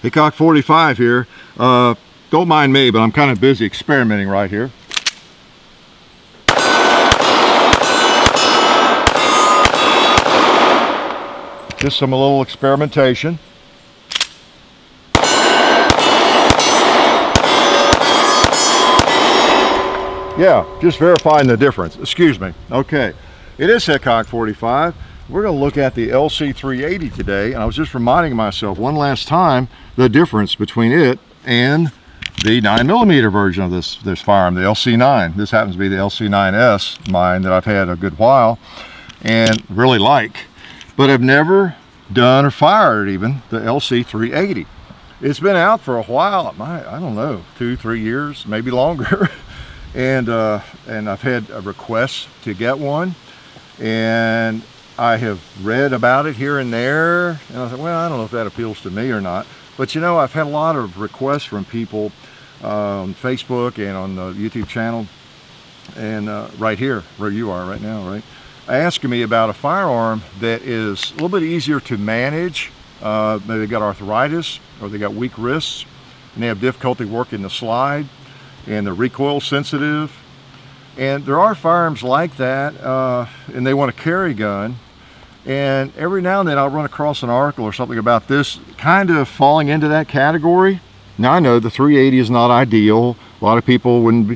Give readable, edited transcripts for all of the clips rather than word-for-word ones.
Hickok 45 here. Don't mind me, but I'm kind of busy experimenting right here. Just some little experimentation. Yeah, just verifying the difference. Excuse me. Okay, it is Hickok 45. We're going to look at the LC380 today, and I was just reminding myself one last time the difference between it and the 9mm version of this firearm, the LC9. This happens to be the LC9S, mine, that I've had a good while and really like, but I've never done or fired even the LC380. It's been out for a while. I don't know, 2-3 years, maybe longer. And I've had a request to get one, and I have read about it here and there, and I thought, well, I don't know if that appeals to me or not. But you know, I've had a lot of requests from people on Facebook and on the YouTube channel, and right here where you are right now, right, asking me about a firearm that is a little bit easier to manage. Maybe they got arthritis, or they got weak wrists, and they have difficulty working the slide, and they're recoil sensitive. And there are firearms like that, and they want a carry gun. And every now and then I'll run across an article or something about this kind of falling into that category. Now I know the 380 is not ideal. A lot of people wouldn't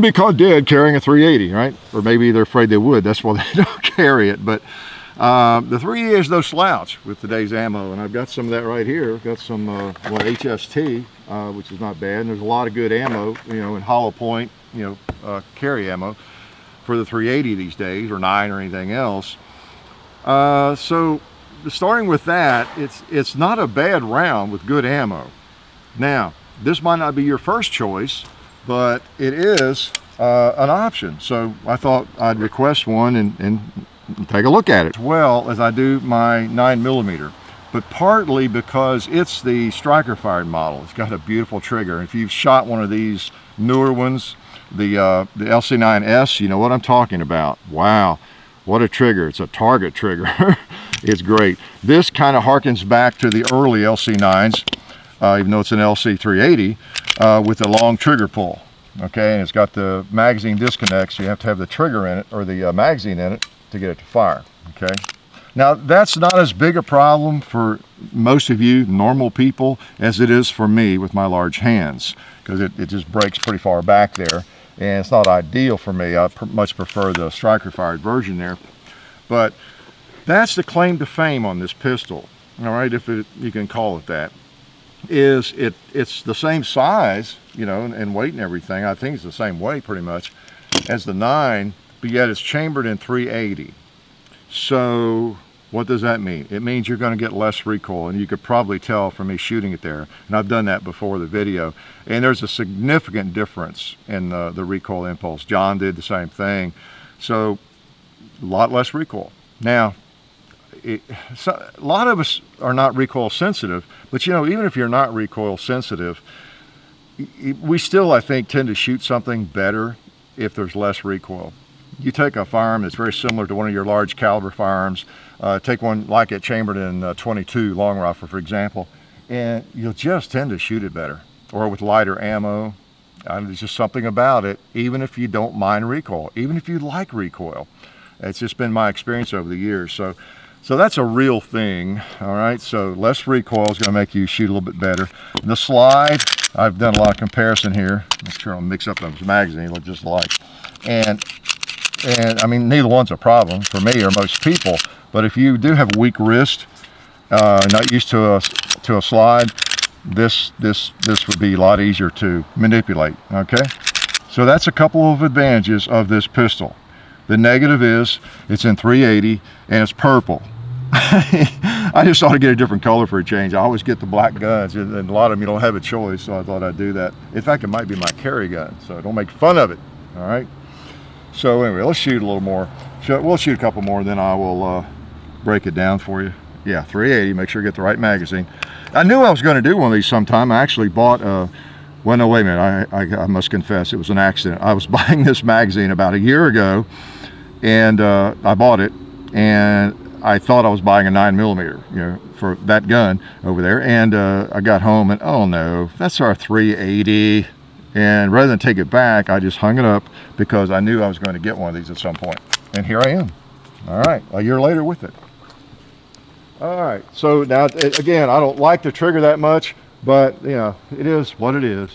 be caught dead carrying a 380, right? Or maybe they're afraid they would. That's why they don't carry it. But the 380 is no slouch with today's ammo, and I've got some of that right here. I've got some HST, which is not bad. And there's a lot of good ammo, you know, in hollow point, you know, carry ammo for the 380 these days, or 9 or anything else. So starting with that, it's not a bad round with good ammo. Now, this might not be your first choice, but it is an option. So I thought I'd request one and take a look at it, as well as I do my 9mm. But partly because it's the striker fired model. It's got a beautiful trigger. If you've shot one of these newer ones, the LC9S, you know what I'm talking about. Wow, what a trigger. It's a target trigger. It's great. This kind of harkens back to the early LC9s, even though it's an LC380, with a long trigger pull. Okay, and it's got the magazine disconnect, so you have to have the trigger in it, or the magazine in it, to get it to fire. Okay, now that's not as big a problem for most of you normal people as it is for me with my large hands, because it just breaks pretty far back there, and it's not ideal for me. I much prefer the striker fired version there. But that's the claim to fame on this pistol, all right, if you can call it that. It's the same size, you know, and weight and everything. I think it's the same weight pretty much as the 9, but yet it's chambered in 380. So what does that mean? It means you're going to get less recoil, and you could probably tell from me shooting it there, and I've done that before the video, and there's a significant difference in the recoil impulse. John did the same thing, so a lot less recoil. Now, a lot of us are not recoil sensitive, but you know, even if you're not recoil sensitive, we still, I think, tend to shoot something better if there's less recoil. You take a firearm that's very similar to one of your large caliber firearms, take one like it chambered in 22 long rifle, for example, and you'll just tend to shoot it better. Or with lighter ammo, there's just something about it, even if you don't mind recoil, even if you like recoil. It's just been my experience over the years. So that's a real thing, all right? So less recoil is going to make you shoot a little bit better. The slide, I've done a lot of comparison here. Let's try to mix up those magazines, look just alike. And I mean, neither one's a problem for me or most people. But if you do have a weak wrist, not used to a slide, this would be a lot easier to manipulate. Okay, so that's a couple of advantages of this pistol. The negative is it's in 380 and it's purple. I just ought to get a different color for a change. I always get the black guns, and a lot of them you don't have a choice, so I thought I'd do that. In fact, it might be my carry gun, so don't make fun of it. All right. So anyway, let's shoot a little more. We'll shoot a couple more, then I will break it down for you. Yeah, 380. Make sure you get the right magazine. I knew I was going to do one of these sometime. I actually bought well, no, wait a minute. I must confess, it was an accident. I was buying this magazine about a year ago, and I bought it, and I thought I was buying a 9mm, you know, for that gun over there. And I got home and, oh no, that's our 380. And rather than take it back, I just hung it up because I knew I was going to get one of these at some point. And here I am. All right, a year later with it. All right, so now, again, I don't like the trigger that much, but, you know, it is what it is.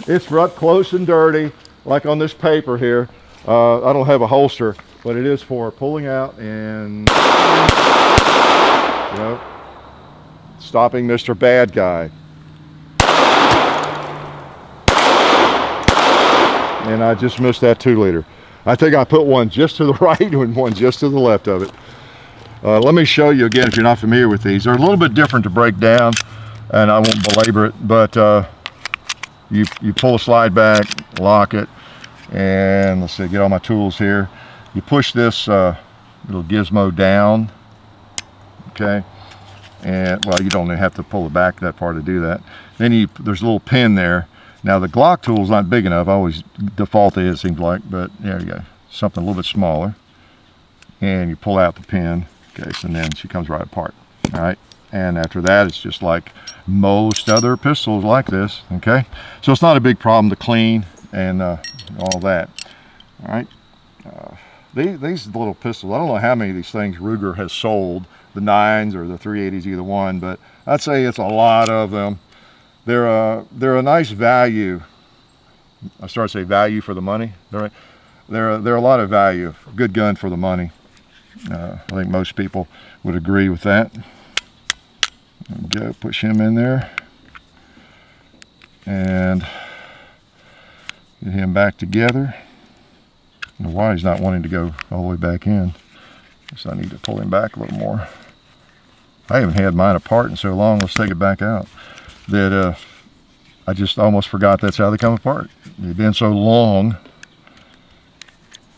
It's for up close and dirty, like on this paper here. I don't have a holster, but it is for pulling out and, you know, stopping Mr. Bad Guy. And I just missed that 2-liter. I think I put one just to the right and one just to the left of it. Let me show you again if you're not familiar with these. They're a little bit different to break down, and I won't belabor it, but you pull a slide back, lock it, and let's see, get all my tools here. You push this little gizmo down, okay? And, well, you don't have to pull it back that far to do that. Then there's a little pin there. Now the Glock tool is not big enough. I always default to it seems like, but there you go. Something a little bit smaller. And you pull out the pin. Okay, so then she comes right apart. All right. And after that, it's just like most other pistols like this. Okay. So it's not a big problem to clean and all that. All right. These little pistols, I don't know how many of these things Ruger has sold, the 9s or the 380s, either one, but I'd say it's a lot of them. They're a nice value. I start to say value for the money. They're a lot of value. Good gun for the money. I think most people would agree with that. There we go. Push him in there and get him back together. I don't know why he's not wanting to go all the way back in. So I need to pull him back a little more. I haven't had mine apart in so long. Let's take it back out. That I just almost forgot that's how they come apart. They've been so long.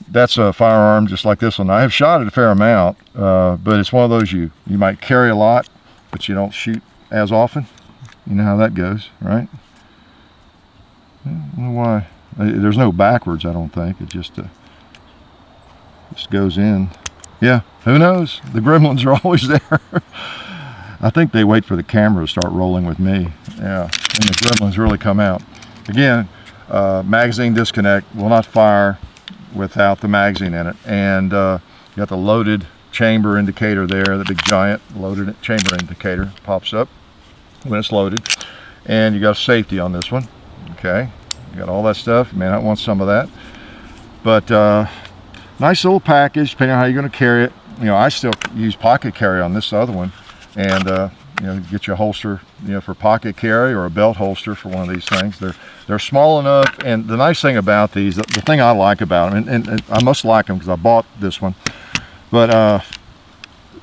That's a firearm just like this one. I have shot it a fair amount, but it's one of those you might carry a lot, but you don't shoot as often. You know how that goes, right? I don't know why. There's no backwards, I don't think. It just goes in. Yeah, who knows? The gremlins are always there. I think they wait for the camera to start rolling with me. Yeah, and the gremlins really come out. Again, magazine disconnect will not fire without the magazine in it. And you got the loaded chamber indicator there, the big giant loaded chamber indicator pops up when it's loaded. And you got safety on this one. Okay, you got all that stuff. You may not want some of that. But nice little package, depending on how you're going to carry it. You know, I still use pocket carry on this other one. And you know, get you a holster, you know, for pocket carry or a belt holster for one of these things. They're small enough, and the nice thing about these, the thing I like about them, and I must like them because I bought this one, but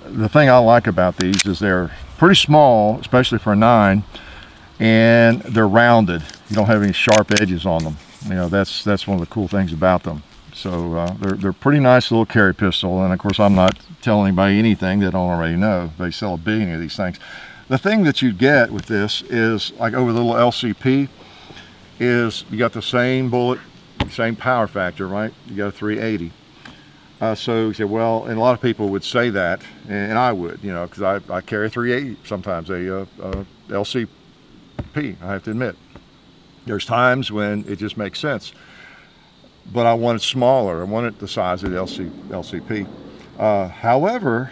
the thing I like about these is they're pretty small, especially for a 9, and they're rounded. You don't have any sharp edges on them. You know, that's one of the cool things about them. So they're pretty nice little carry pistol, and of course I'm not telling anybody anything they don't already know. They sell a billion of these things. The thing that you get with this is, like over the little LCP, is you got the same bullet, same power factor, right? You got a 380. So you say, well, and a lot of people would say that, and I would, you know, because I carry a 380 sometimes, a LCP, I have to admit. There's times when it just makes sense. But I want it smaller. I want it the size of the LCP. However,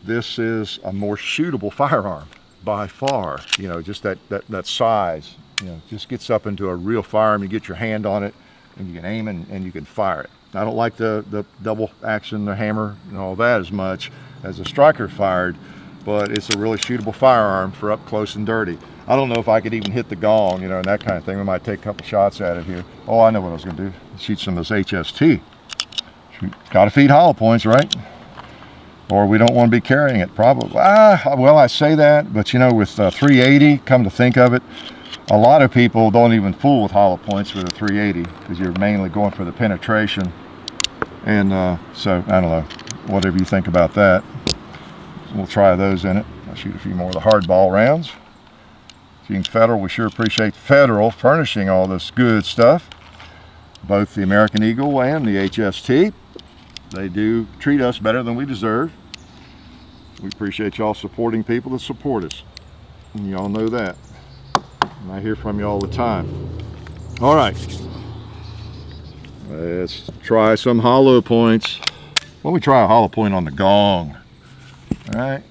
this is a more shootable firearm by far. You know, just that size. You know, just gets up into a real firearm. You get your hand on it, and you can aim and you can fire it. I don't like the double action, the hammer, and all that as much as a striker fired, but it's a really shootable firearm for up close and dirty. I don't know if I could even hit the gong, you know, and that kind of thing. We might take a couple shots at it here. Oh, I know what I was going to do. Shoot some of this HST. Got to feed hollow points, right? Or we don't want to be carrying it, probably. Well, I say that, but you know, with 380, come to think of it, a lot of people don't even fool with hollow points with a 380 because you're mainly going for the penetration. And so, I don't know, whatever you think about that. We'll try those in it. I'll shoot a few more of the hardball rounds. Federal, we sure appreciate Federal furnishing all this good stuff. Both the American Eagle and the HST. They do treat us better than we deserve. We appreciate y'all supporting people that support us. And y'all know that. And I hear from you all the time. All right. Let's try some hollow points. Why don't we try a hollow point on the gong? All right.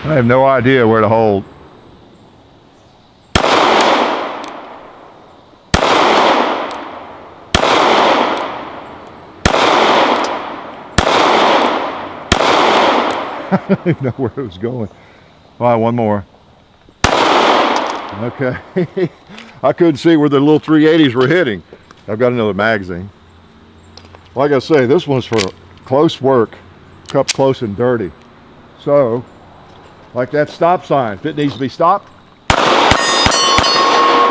I have no idea where to hold. I don't even know where it was going. All right, one more. Okay. I couldn't see where the little 380s were hitting. I've got another magazine. Like I say, this one's for close work, up close and dirty. So, like that stop sign, if it needs to be stopped.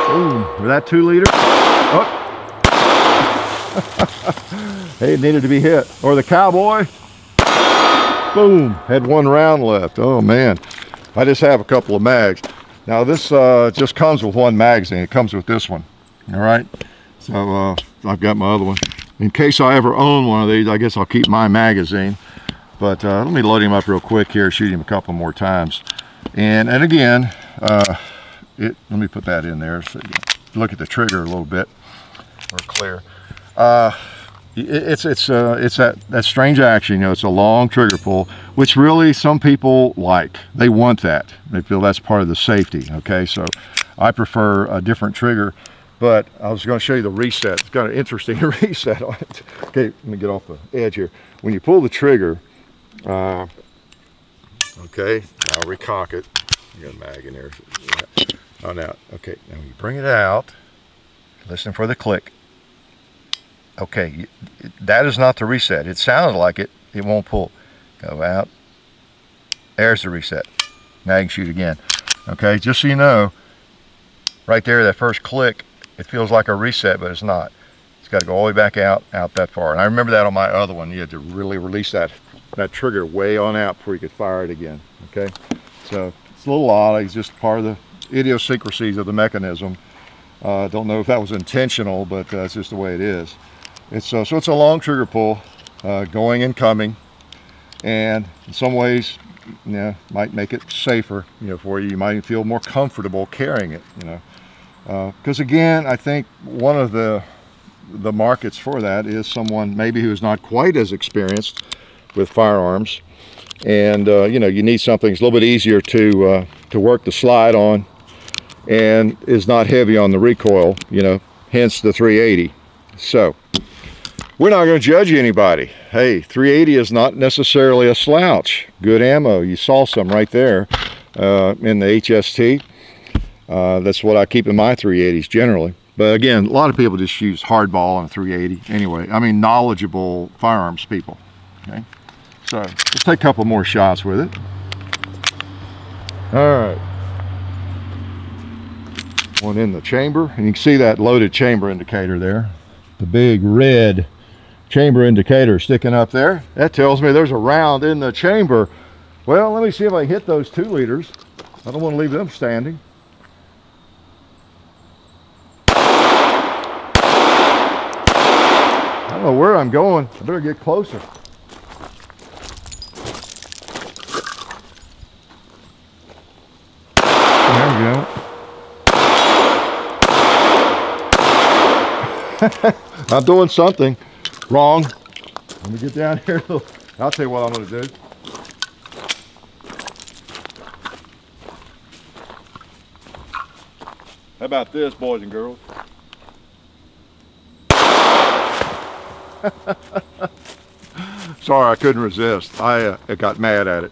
Boom, with that 2 liter. Oh. Hey, it needed to be hit. Or the cowboy. Boom, had 1 round left. Oh man, I just have a couple of mags. Now this just comes with 1 magazine. It comes with this one. All right, so I've got my other one. In case I ever own one of these, I guess I'll keep my magazine. But let me load him up real quick here, shoot him a couple more times. And again, let me put that in there so you can look at the trigger a little bit. We're clear. It's that strange action, you know, it's a long trigger pull, which really some people like. They want that. They feel that's part of the safety, okay? So I prefer a different trigger, but I was going to show you the reset. It's got an interesting reset on it. Okay, let me get off the edge here. When you pull the trigger, okay, I'll recock it. I got a mag in there. Oh, now, okay, now when you bring it out, listen for the click. Okay, that is not the reset. It sounded like it. It won't pull. Go out. There's the reset. Now you can shoot again. Okay, just so you know, right there, that first click, it feels like a reset, but it's not. It's got to go all the way back out that far. And I remember that on my other one. You had to really release that trigger way on out before you could fire it again. Okay, so it's a little odd. It's just part of the idiosyncrasies of the mechanism. Don't know if that was intentional, but it's just the way it is. So it's a long trigger pull, going and coming, and in some ways, you know, might make it safer, you know, for you. You might feel more comfortable carrying it, you know, because again, I think one of the markets for that is someone maybe who's not quite as experienced with firearms, and you know, you need something that's a little bit easier to work the slide on, and is not heavy on the recoil, you know, hence the 380. So we're not going to judge anybody. Hey, 380 is not necessarily a slouch. Good ammo. You saw some right there in the HST. That's what I keep in my 380s generally. But again, a lot of people just use hardball on a 380. Anyway, I mean, knowledgeable firearms people. Okay, so let's take a couple more shots with it. All right. One in the chamber, and you can see that loaded chamber indicator there. The big red chamber indicator sticking up there. That tells me there's a round in the chamber. Well, let me see if I can hit those 2 liters. I don't want to leave them standing. I don't know where I'm going. I better get closer. There we go. I'm doing something wrong. Let me get down here. I'll tell you what I'm going to do. How about this, boys and girls? Sorry, I couldn't resist. I got mad at it.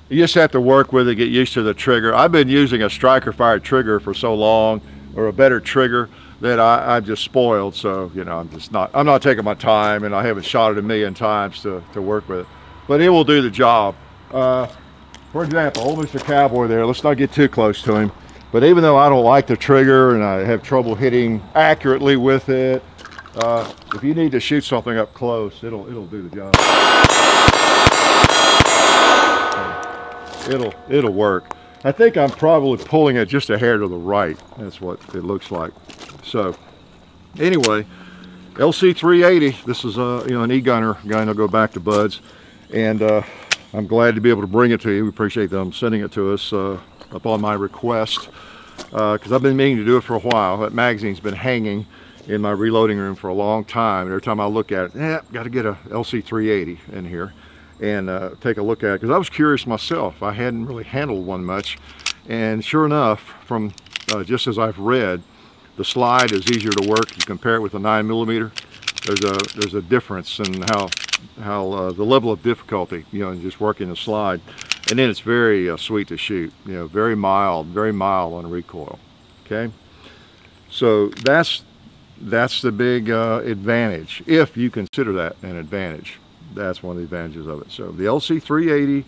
You just have to work with it, get used to the trigger. I've been using a striker fired trigger for so long, or a better trigger, that I'm just spoiled. So, you know, I'm not taking my time, and I haven't shot it a million times to work with it. But it will do the job. For example, old Mr. Cowboy there, let's not get too close to him. But even though I don't like the trigger and I have trouble hitting accurately with it, if you need to shoot something up close, it'll do the job. It'll work. I think I'm probably pulling it just a hair to the right. That's what it looks like. So anyway, LC380, this is an e-gunner gun. I'll go back to Bud's, and I'm glad to be able to bring it to you. We appreciate them sending it to us upon my request, because I've been meaning to do it for a while. That magazine's been hanging in my reloading room for a long time. Every time I look at it, got to get a LC380 in here and take a look at it, because I was curious myself. I hadn't really handled one much, and sure enough, from just as I've read, the slide is easier to work. You compare it with a 9mm. There's a difference in how the level of difficulty, in just working the slide, and then it's very sweet to shoot. Very mild on recoil. Okay, so that's the big advantage, if you consider that an advantage. That's one of the advantages of it. So the LC380,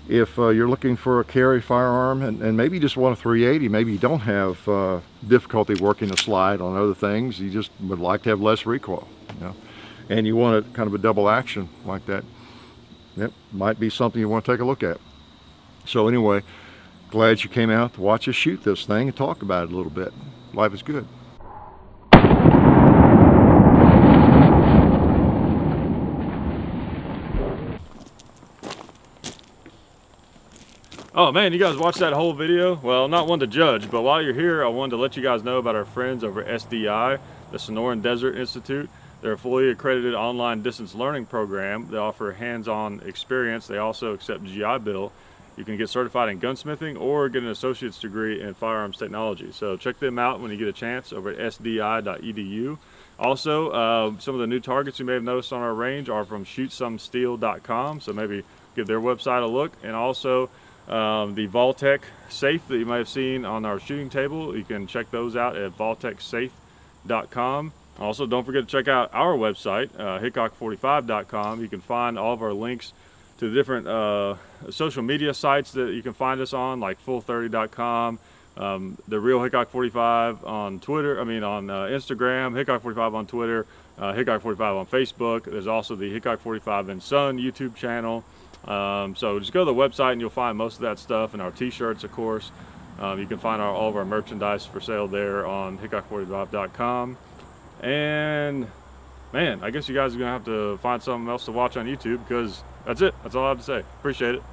if you're looking for a carry firearm, and maybe you just want a 380, maybe you don't have difficulty working the slide on other things, you just would like to have less recoil, and you want kind of a double action like that, that might be something you want to take a look at. So anyway, glad you came out to watch us shoot this thing and talk about it a little bit. Life is good. Oh man, you guys watched that whole video? Well, not one to judge, but while you're here, I wanted to let you guys know about our friends over at SDI, the Sonoran Desert Institute. They're a fully accredited online distance learning program. They offer hands-on experience. They also accept GI Bill. You can get certified in gunsmithing or get an associate's degree in firearms technology. So check them out when you get a chance over at sdi.edu. Also, some of the new targets you may have noticed on our range are from shootsomesteel.com, so maybe give their website a look. And also, the Vaultec safe that you might have seen on our shooting table, you can check those out at vaultecsafe.com. Also, don't forget to check out our website, hickok45.com. You can find all of our links to the different social media sites that you can find us on, like full30.com, the real Hickok45 on Twitter, on Instagram, Hickok45 on Twitter, Hickok45 on Facebook. There's also the Hickok45 and Son YouTube channel. So just go to the website and you'll find most of that stuff, and our t-shirts, of course. You can find all of our merchandise for sale there on hickok45.com. And man, I guess you guys are gonna have to find something else to watch on YouTube, because that's it. That's all I have to say. Appreciate it.